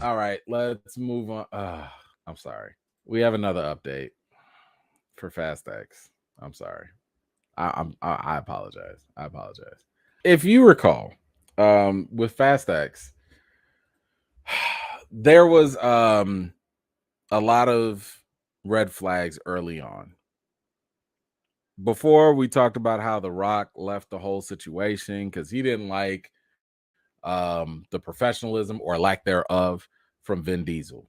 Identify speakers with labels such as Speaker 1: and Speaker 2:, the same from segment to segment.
Speaker 1: All right, let's move on. I'm sorry. We have another update for Fast X. I'm sorry. I apologize. I apologize. If you recall, with Fast X, there was a lot of red flags early on. Before we talked about how The Rock left the whole situation because he didn't like the professionalism or lack thereof from Vin Diesel.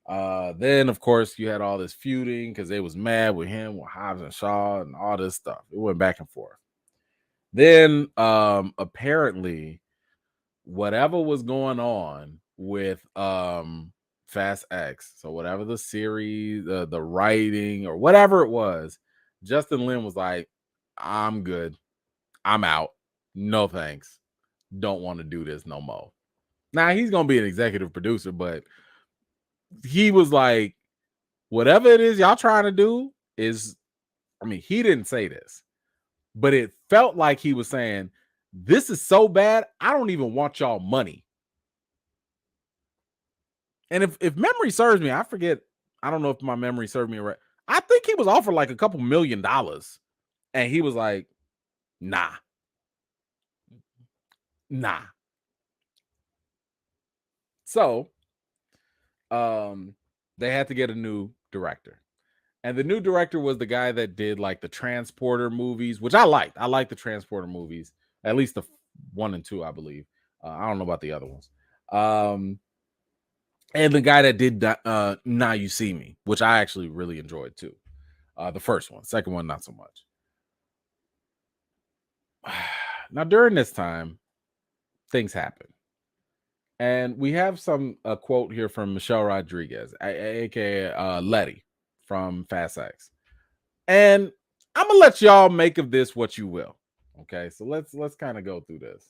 Speaker 1: Then of course you had all this feuding because they was mad with him, with Hobbs and Shaw, and all this stuff. It went back and forth. Then apparently whatever was going on with Fast X, so whatever the series, the writing or whatever it was, Justin Lin was like, I'm good. I'm out. No thanks. Don't want to do this no more. Now he's gonna be an executive producer, but he was like, whatever it is y'all trying to do is, I mean, he didn't say this, but it felt like he was saying, this is so bad, I don't even want y'all money. And if memory serves me, I forget, I don't know if my memory served me right. I think he was offered like a couple $1 million. And he was like, nah. So they had to get a new director. And the new director was the guy that did like the Transporter movies, which I liked. I liked the Transporter movies, at least the 1 and 2, I believe. I don't know about the other ones. And the guy that did Now You See Me, which I actually really enjoyed too. The first one, second one, not so much. Now, during this time, things happen. And we have a quote here from Michelle Rodriguez, aka Letty from Fast X. And I'm gonna let y'all make of this what you will. Okay, so let's kind of go through this.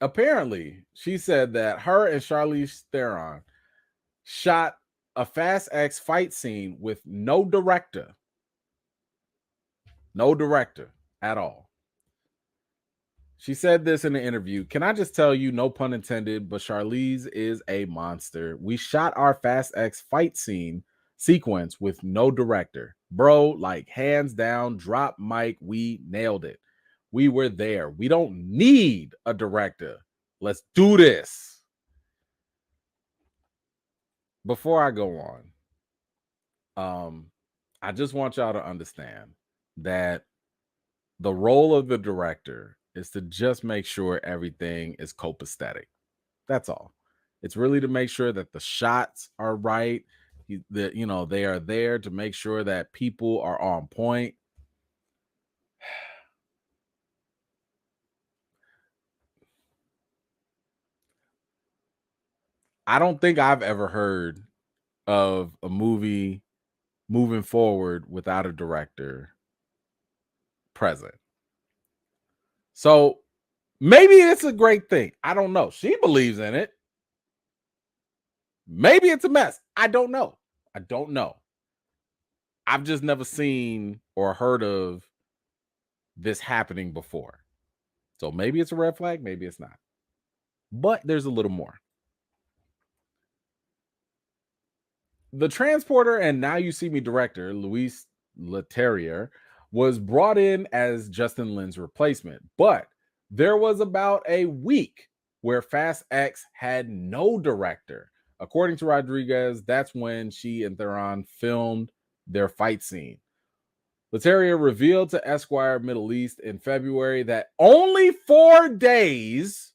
Speaker 1: Apparently, she said that her and Charlize Theron shot a Fast X fight scene with no director at all. She said this in the interview. Can I just tell you, no pun intended, but Charlize is a monster. We shot our Fast X fight scene sequence with no director. Bro, like hands down, drop mic, we nailed it. We were there. We don't need a director. Let's do this. Before I go on, I just want y'all to understand that the role of the director is to just make sure everything is copacetic. That's all. It's really to make sure that the shots are right. That they are there to make sure that people are on point. I don't think I've ever heard of a movie moving forward without a director present. So maybe it's a great thing. I don't know. She believes in it. Maybe it's a mess. I don't know. I've just never seen or heard of this happening before. So maybe it's a red flag, maybe it's not. But there's a little more. The Transporter and Now You See Me director, Luis Leterrier, was brought in as Justin Lin's replacement. But there was about a week where Fast X had no director. According to Rodriguez, that's when she and Theron filmed their fight scene. Leterrier revealed to Esquire Middle East in February that only 4 days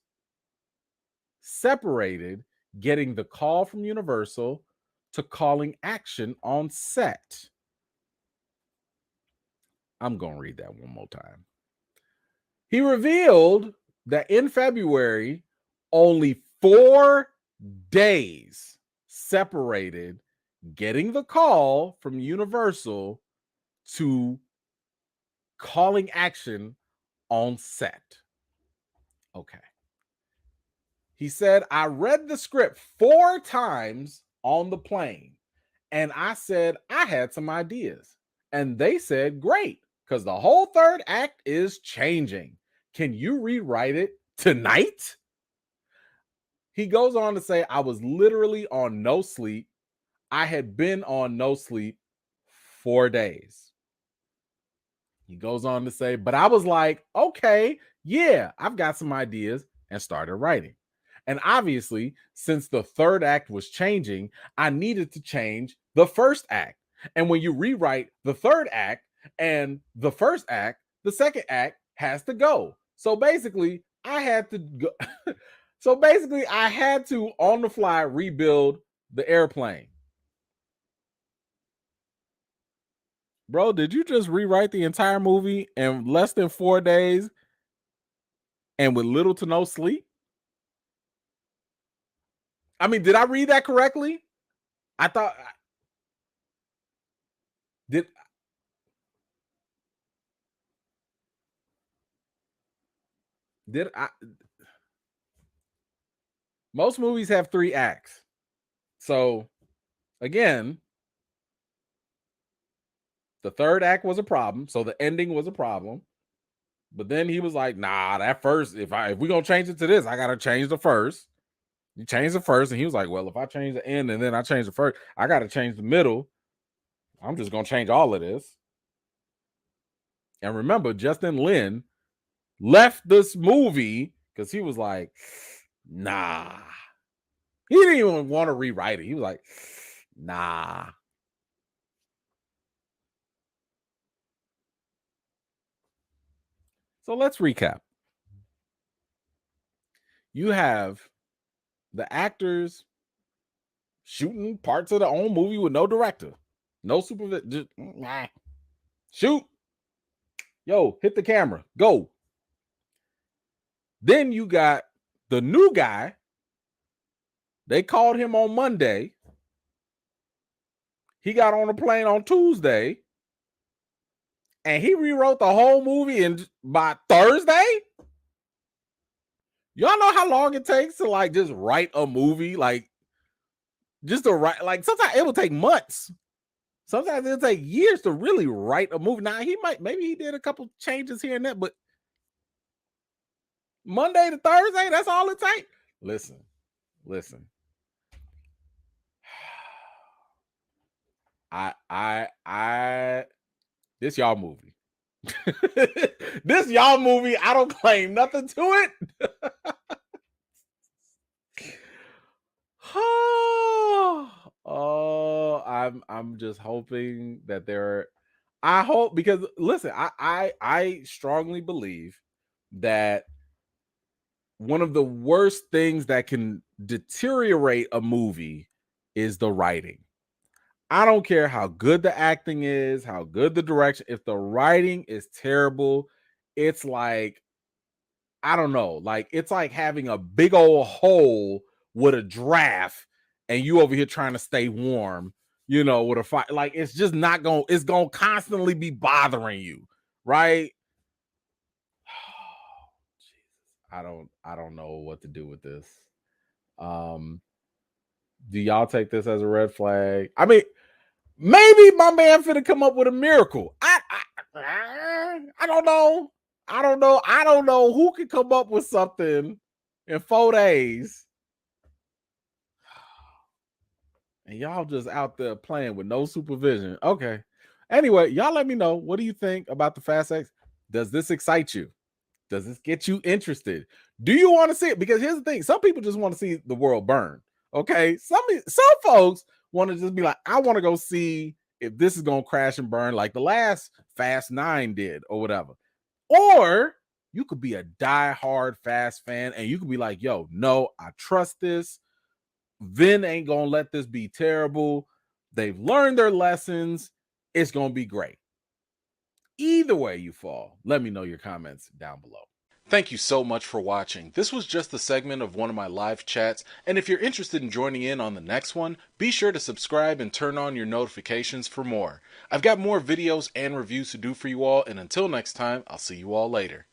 Speaker 1: separated getting the call from Universal to calling action on set. I'm going to read that one more time. He revealed that in February, only 4 days separated getting the call from Universal to calling action on set. Okay. He said, I read the script 4 times on the plane, and I said I had some ideas. And they said, great, because the whole third act is changing. Can you rewrite it tonight? He goes on to say, I was literally on no sleep. I had been on no sleep 4 days. He goes on to say, but I was like, okay, yeah, I've got some ideas, and started writing. And obviously, since the third act was changing, I needed to change the first act. And when you rewrite the third act and the first act, the second act has to go. So basically, I had to go. So basically, I had to on the fly rebuild the airplane. Bro, did you just rewrite the entire movie in less than 4 days and with little to no sleep? I mean, did I read that correctly? I thought did did I most movies have 3 acts. So again, the third act was a problem. So the ending was a problem. But then he was like, nah, that first, if we're gonna change it to this, I gotta change the first. You change the first, and he was like, well, if I change the end and then I change the first, I gotta change the middle. I'm just gonna change all of this. And remember, Justin Lin left this movie because he was like, nah. He didn't even want to rewrite it. He was like, nah. So let's recap. You have the actors shooting parts of their own movie with no director, no supervision. Just shoot. Yo, hit the camera. Go. Then you got the new guy. They called him on Monday. He got on a plane on Tuesday. And he rewrote the whole movie by Thursday. Y'all know how long it takes to like just write a movie? Like just to write, like sometimes it will take months. Sometimes it'll take years to really write a movie. Now maybe he did a couple changes here and there, but Monday to Thursday, that's all it takes. Listen. I this y'all movie. This y'all movie, I don't claim nothing to it. Oh, I'm just hoping that I hope, because listen, I strongly believe that one of the worst things that can deteriorate a movie is the writing. I don't care how good the acting is, how good the direction. If the writing is terrible, it's like, I don't know, like it's like having a big old hole with a draft and you over here trying to stay warm, with a fire. Like it's just not going, it's going to constantly be bothering you, right? I don't know what to do with this. Do y'all take this as a red flag? I mean, maybe my man finna come up with a miracle. I don't know. I don't know who can come up with something in 4 days. And y'all just out there playing with no supervision. Okay. Anyway, y'all let me know. What do you think about the Fast X? Does this excite you? Does this get you interested? Do you want to see it? Because here's the thing: some people just want to see the world burn. Okay, some folks want to just be like, I want to go see if this is gonna crash and burn like the last Fast 9 did, or whatever. Or you could be a die-hard Fast fan, and you could be like, yo, no, I trust this. Vin ain't gonna let this be terrible. They've learned their lessons. It's gonna be great. Either way you fall, let me know your comments down below. Thank you so much for watching. This was just a segment of one of my live chats, and if you're interested in joining in on the next one, be sure to subscribe and turn on your notifications for more. I've got more videos and reviews to do for you all, and until next time, I'll see you all later.